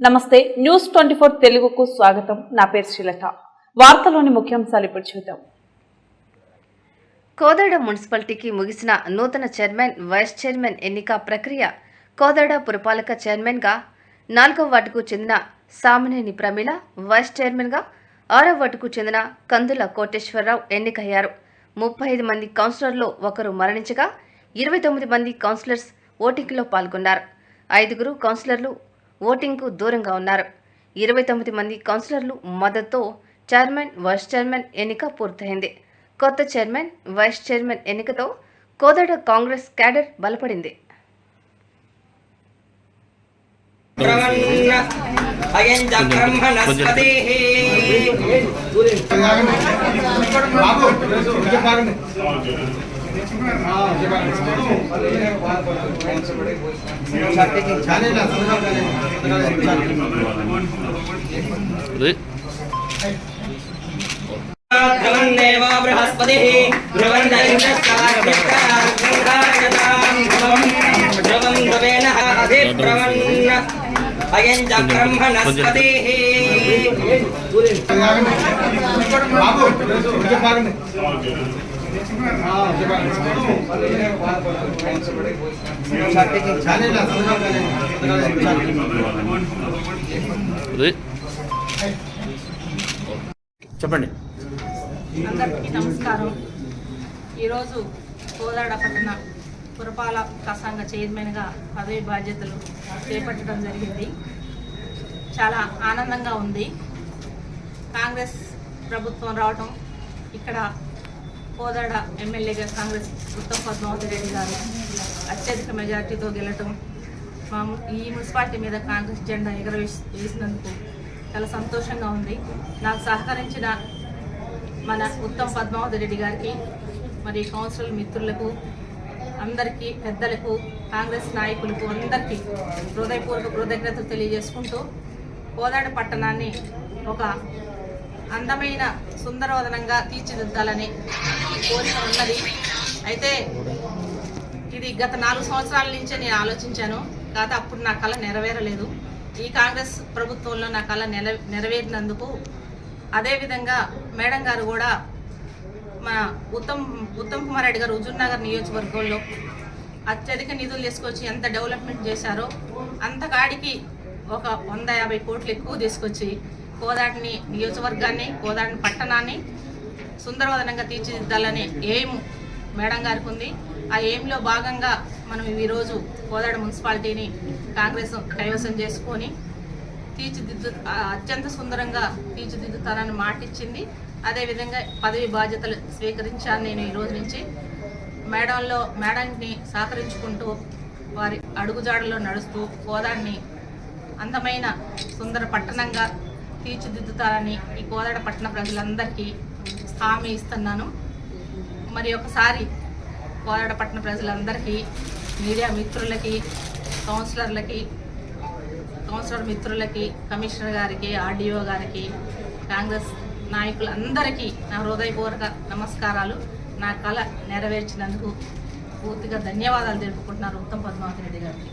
నమస్తే న్యూస్ 24 తెలుగుకు స్వాగతం. నా పేరు శ్రీలత. వార్తలోని ముఖ్యాంశాలు ఇప్పుడు చూద్దాం. కోదాడ మున్సిపాలిటీకి ముగిసిన నూతన చైర్మన్, వైస్ చైర్మన్ ఎన్నిక ప్రక్రియ. కోదాడ పురపాలక చైర్మన్గా 4వ వార్డుకు చెందిన సామినేని ప్రమీల, వైస్ చైర్మన్గా 6వ వార్డుకు చెందిన కందుల కోటేశ్వరరావు ఎన్నికయ్యారు. 35 మంది కౌన్సిలర్లు ఒకరు మరణించగా 29 మంది కౌన్సిలర్స్ ఓటింగ్లో పాల్గొన్నారు. 5 కౌన్సిలర్లు ఓటింగ్కు దూరంగా ఉన్నారు. 29 మంది కౌన్సిలర్లు మద్దతుతో చైర్మన్, వైస్ చైర్మన్ ఎన్నిక పూర్తయింది. కొత్త చైర్మన్, వైస్ చైర్మన్ ఎన్నికతో కోదాడ కాంగ్రెస్ క్యాడర్ బలపడింది. ధ్రువందేవో బృహస్పతిః ధ్రువం ధ్రువేణ అధిబ్రవన్ అయం చక్రం వనస్పతిః చెప్పండి. అందరికీ నమస్కారం. ఈరోజు కోదాడ పట్టణ పురపాలక సంఘ చైర్మన్గా పదవి బాధ్యతలు చేపట్టడం జరిగింది. చాలా ఆనందంగా ఉంది. కాంగ్రెస్ ప్రభుత్వం రావటం, ఇక్కడ కోదాడ ఎమ్మెల్యేగా కాంగ్రెస్ ఉత్తమ్ పద్మావతి రెడ్డి గారు అత్యధిక మెజార్టీతో గెలటం, ఈ మున్సిపాలిటీ మీద కాంగ్రెస్ జెండా ఎగరవేసినందుకు చాలా సంతోషంగా ఉంది. నాకు సహకరించిన మన ఉత్తమ్ పద్మావతి రెడ్డి గారికి, మరి కౌన్సిలర్ మిత్రులకు, అందరికీ, పెద్దలకు, కాంగ్రెస్ నాయకులకు అందరికీ హృదయపూర్వక కృతజ్ఞతలు తెలియజేసుకుంటూ కోదాడ పట్టణాన్ని ఒక అందమైన సుందరవదనంగా తీర్చిదిద్దాలని కోరిక ఉన్నది. అయితే ఇది గత 4 సంవత్సరాల నుంచే నేను ఆలోచించాను. కాదు, అప్పుడు నా కళ నెరవేరలేదు. ఈ కాంగ్రెస్ ప్రభుత్వంలో నా కళ నెరవేరినందుకు, అదేవిధంగా మేడం గారు కూడా మన ఉత్తమ్ కుమార్ రెడ్డి గారు హుజూర్నగర్ నియోజకవర్గంలో అత్యధిక నిధులు తీసుకొచ్చి ఎంత డెవలప్మెంట్ చేశారో అంతకాడికి ఒక 150 కోట్లు ఎక్కువ తీసుకొచ్చి కోదాడని నియోజకవర్గాన్ని, కోదాడని పట్టణాన్ని సుందరవదనంగా తీర్చిదిద్దాలనే ఎయిమ్ మేడం గారికి ఉంది. ఆ ఎయిమ్లో భాగంగా మనం ఈరోజు కోదాడ మున్సిపాలిటీని కాంగ్రెస్ కైవసం చేసుకొని అత్యంత సుందరంగా తీర్చిదిద్దుతానని మాటిచ్చింది. అదేవిధంగా పదవి బాధ్యతలు స్వీకరించాను. నేను ఈరోజు నుంచి మేడంని సహకరించుకుంటూ వారి అడుగుజాడలో నడుస్తూ కోదాడని అందమైన సుందర పట్టణంగా తీర్చిదిద్దుతారని ఈ కోదాడ పట్టణ ప్రజలందరికీ హామీ ఇస్తున్నాను. మరి ఒకసారి కోదాడ పట్టణ ప్రజలందరికీ, మీడియా మిత్రులకి, కౌన్సిలర్ మిత్రులకి, కమిషనర్ గారికి, ఆర్డీఓ గారికి, కాంగ్రెస్ నాయకులందరికీ నా హృదయపూర్వక నమస్కారాలు. నా కళ నెరవేర్చినందుకు పూర్తిగా ధన్యవాదాలు తెలుపుకుంటున్నారు ఉత్తమ్ పద్మావతి రెడ్డి గారికి.